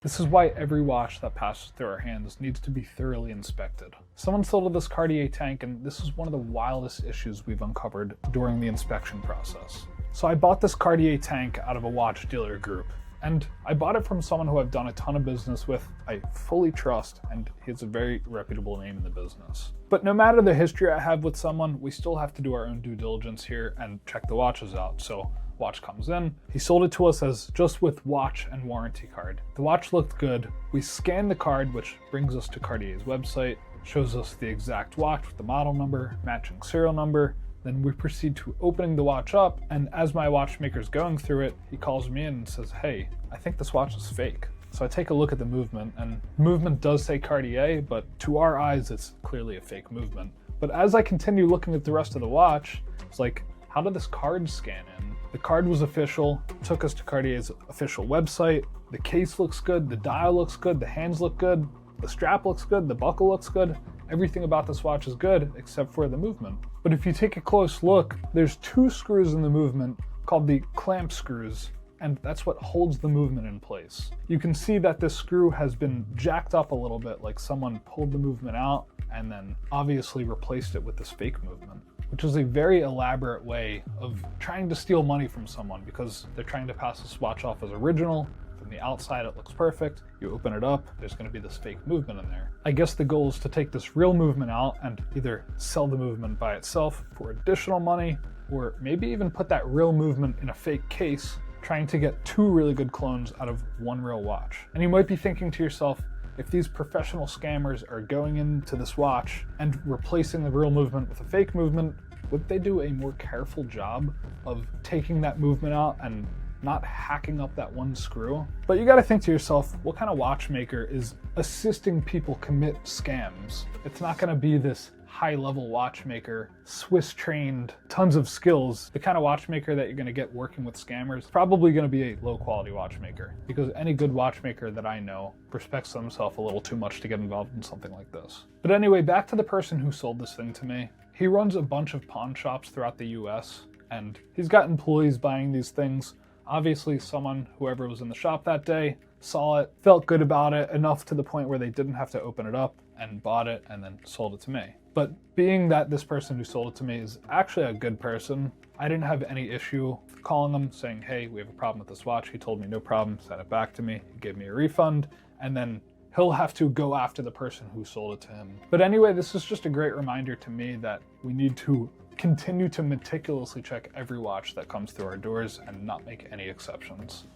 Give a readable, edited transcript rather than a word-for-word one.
This is why every watch that passes through our hands needs to be thoroughly inspected. Someone sold this Cartier tank, and this is one of the wildest issues we've uncovered during the inspection process. So I bought this Cartier tank out of a watch dealer group, and I bought it from someone who I've done a ton of business with, I fully trust, and he has a very reputable name in the business. But no matter the history I have with someone, we still have to do our own due diligence here and check the watches out. So watch comes in. He sold it to us as just with watch and warranty card. The watch looked good. We scanned the card, which brings us to Cartier's website, shows us the exact watch with the model number, matching serial number. Then we proceed to opening the watch up, and as my watchmaker's going through it, he calls me in and says, "Hey, I think this watch is fake." So I take a look at the movement, and movement does say Cartier, but to our eyes, it's clearly a fake movement. But as I continue looking at the rest of the watch, it's like, how did this card scan in? The card was official, took us to Cartier's official website. The case looks good, the dial looks good, the hands look good, the strap looks good, the buckle looks good. Everything about this watch is good except for the movement. But if you take a close look, there's two screws in the movement called the clamp screws, and that's what holds the movement in place. You can see that this screw has been jacked up a little bit, like someone pulled the movement out and then obviously replaced it with this fake movement, which is a very elaborate way of trying to steal money from someone because they're trying to pass this watch off as original. From the outside, it looks perfect. You open it up, there's going to be this fake movement in there. I guess the goal is to take this real movement out and either sell the movement by itself for additional money, or maybe even put that real movement in a fake case, trying to get two really good clones out of one real watch. And you might be thinking to yourself, if these professional scammers are going into this watch and replacing the real movement with a fake movement, would they do a more careful job of taking that movement out and not hacking up that one screw? But you gotta think to yourself, what kind of watchmaker is assisting people commit scams? It's not gonna be this high-level watchmaker, Swiss trained, tons of skills. The kind of watchmaker that you're gonna get working with scammers is probably gonna be a low-quality watchmaker, because any good watchmaker that I know respects themselves a little too much to get involved in something like this. But anyway, back to the person who sold this thing to me. He runs a bunch of pawn shops throughout the US, and he's got employees buying these things. Obviously, whoever was in the shop that day, saw it, felt good about it, enough to the point where they didn't have to open it up, and bought it and then sold it to me. But being that this person who sold it to me is actually a good person, I didn't have any issue calling him saying, "Hey, we have a problem with this watch." He told me no problem, sent it back to me, he gave me a refund, and then he'll have to go after the person who sold it to him. But anyway, this is just a great reminder to me that we need to continue to meticulously check every watch that comes through our doors and not make any exceptions.